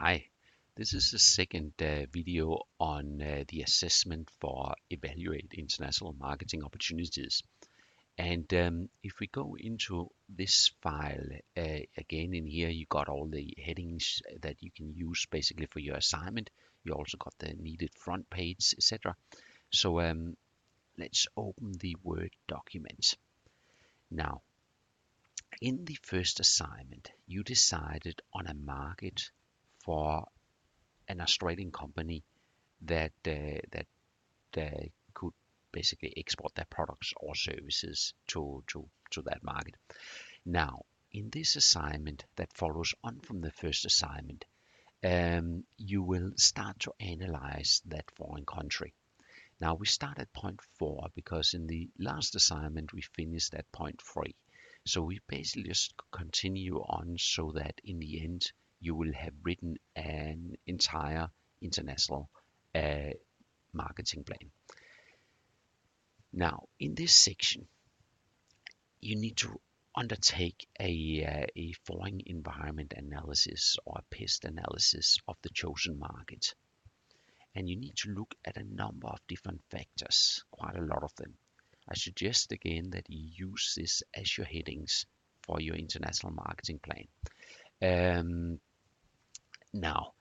Hi, this is the second video on the assessment for evaluate international marketing opportunities. And if we go into this file, again in here you got all the headings that you can use basically for your assignment. You also got the needed front page, etc. So let's open the Word document. Now, in the first assignment, you decided on a market for an Australian company that could basically export their products or services to that market. Now, in this assignment that follows on from the first assignment, you will start to analyze that foreign country. Now we start at point 4 because in the last assignment we finished at point 3. So we basically just continue on so that in the end you will have written an entire international uh, marketing plan. Now, in this section, you need to undertake a foreign environment analysis or a pest analysis of the chosen market. And you need to look at a number of different factors, quite a lot of them. I suggest again that you use this as your headings for your international marketing plan. Now,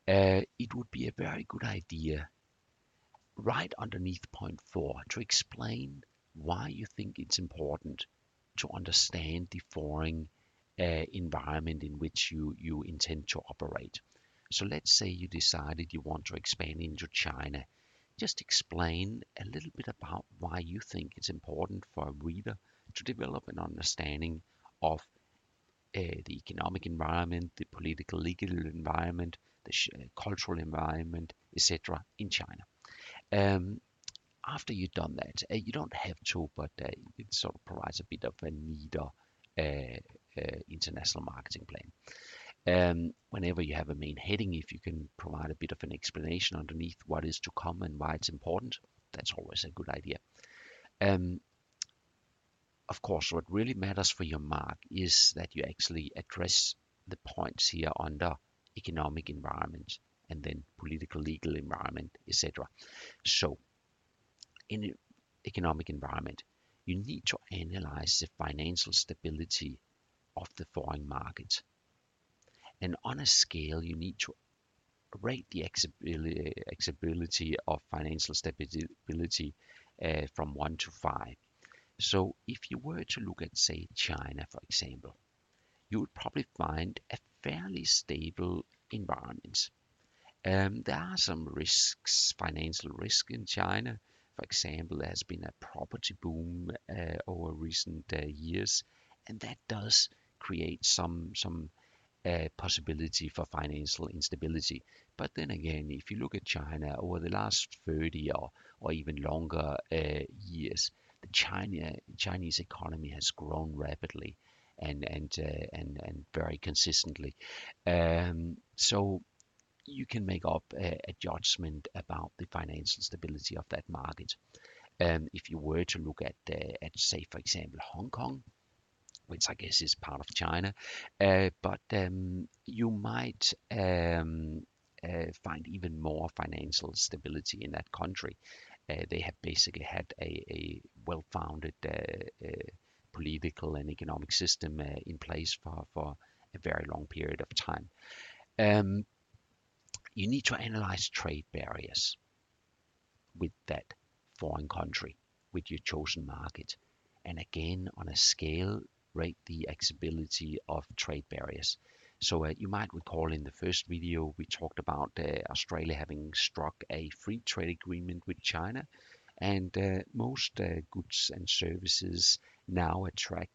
it would be a very good idea right underneath point 4 to explain why you think it's important to understand the foreign environment in which you intend to operate. So let's say you decided you want to expand into China. Just explain a little bit about why you think it's important for a reader to develop an understanding of the economic environment, the political legal environment, the cultural environment, etc. in China. Um, After you've done that, you don't have to, but it sort of provides a bit of a neater international marketing plan. Whenever you have a main heading, if you can provide a bit of an explanation underneath what is to come and why it's important, that's always a good idea. Um, of course, what really matters for your mark is that you actually address the points here under economic environment and then political legal environment, etc. So in an economic environment, you need to analyze the financial stability of the foreign market. And on a scale, you need to rate the acceptability of financial stability from 1 to 5. So if you were to look at, say, China, for example, you would probably find a fairly stable environment. There are some risks, financial risk in China. For example, there has been a property boom over recent years, and that does create some possibility for financial instability. But then again, if you look at China over the last 30 or even longer years, the Chinese economy has grown rapidly and very consistently. So you can make up a judgment about the financial stability of that market. If you were to look at say, for example, Hong Kong, which I guess is part of China, but you might find even more financial stability in that country. They have basically had a well-founded political and economic system in place for a very long period of time. Um, you need to analyze trade barriers with that foreign country, with your chosen market. And again, on a scale, rate the acceptability of trade barriers. So you might recall in the first video we talked about Australia having struck a free trade agreement with China, and most goods and services now attract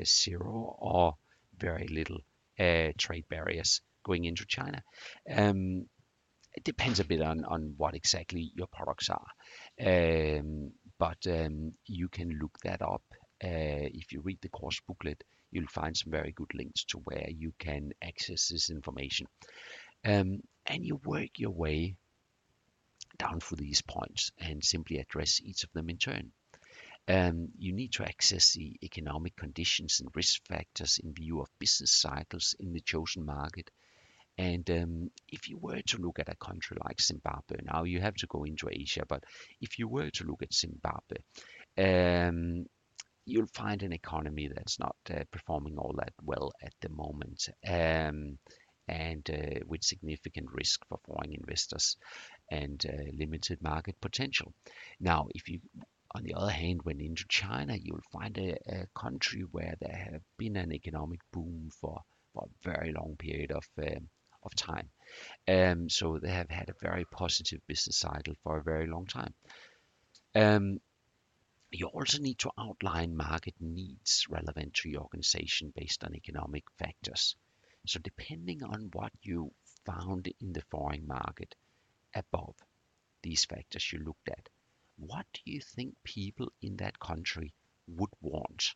0 or very little trade barriers going into China. Um, it depends a bit on what exactly your products are. But you can look that up. If you read the course booklet, you'll find some very good links to where you can access this information. And you work your way down through these points and simply address each of them in turn. You need to access the economic conditions and risk factors in view of business cycles in the chosen market. And if you were to look at a country like Zimbabwe, now you have to go into Asia, but if you were to look at Zimbabwe, um, you'll find an economy that's not performing all that well at the moment, and with significant risk for foreign investors and limited market potential. Now, if you, on the other hand, went into China, you'll find a country where there have been an economic boom for a very long period of time. So they have had a very positive business cycle for a very long time. Um, you also need to outline market needs relevant to your organization based on economic factors. So depending on what you found in the foreign market above these factors you looked at, what do you think people in that country would want?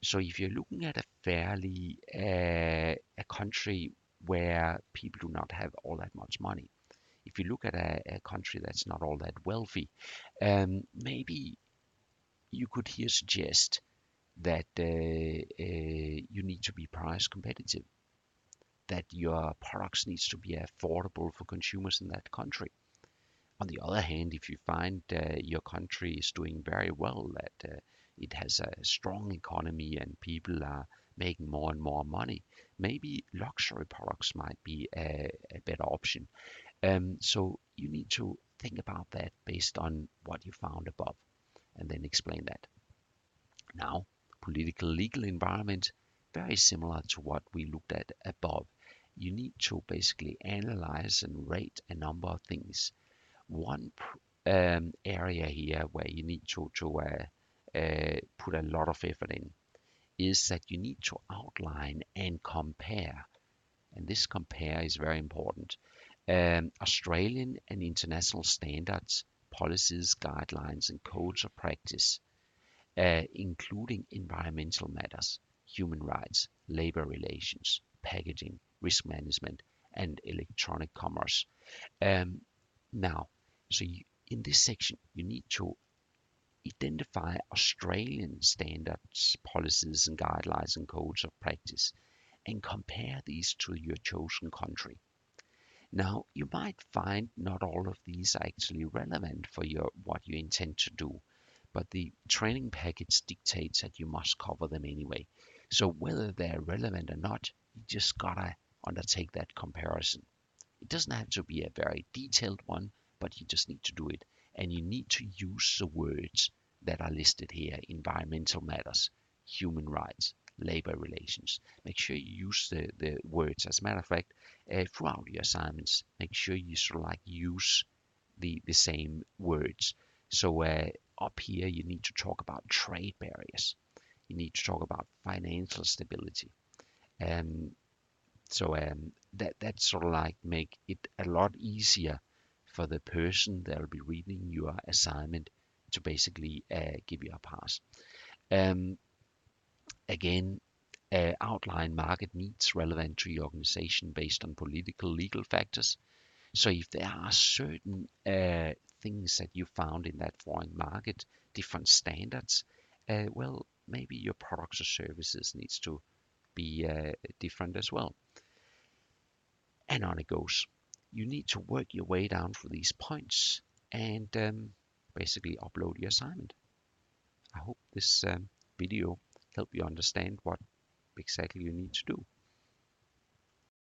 So if you're looking at a fairly a country where people do not have all that much money, if you look at a country that's not all that wealthy, maybe you could here suggest that you need to be price competitive, that your products needs to be affordable for consumers in that country. On the other hand, if you find your country is doing very well, that it has a strong economy and people are making more and more money, maybe luxury products might be a better option. So you need to think about that based on what you found above and then explain that. Now, political legal environment, very similar to what we looked at above. You need to basically analyze and rate a number of things. One area here where you need to put a lot of effort in is that you need to outline and compare, and this compare is very important. Australian and international standards, policies, guidelines, and codes of practice, including environmental matters, human rights, labor relations, packaging, risk management, and electronic commerce. Um, Now, so in this section, you need to identify Australian standards, policies, and guidelines and codes of practice and compare these to your chosen country. Now, you might find not all of these are actually relevant for your what you intend to do, but the training package dictates that you must cover them anyway. So whether they're relevant or not, you just gotta undertake that comparison. It doesn't have to be a very detailed one, but you just need to do it. And you need to use the words that are listed here: environmental matters, human rights, labor relations. Make sure you use the words. As a matter of fact, throughout your assignments, make sure you sort of like use the same words. So up here, you need to talk about trade barriers. You need to talk about financial stability. Um, that sort of like make it a lot easier for the person that will be reading your assignment to basically give you a pass. Um, Again, outline market needs relevant to your organization based on political legal factors. So if there are certain things that you found in that foreign market, different standards, well, maybe your products or services needs to be different as well. And on it goes. You need to work your way down through these points and basically upload your assignment. I hope this video helped you understand what exactly you need to do.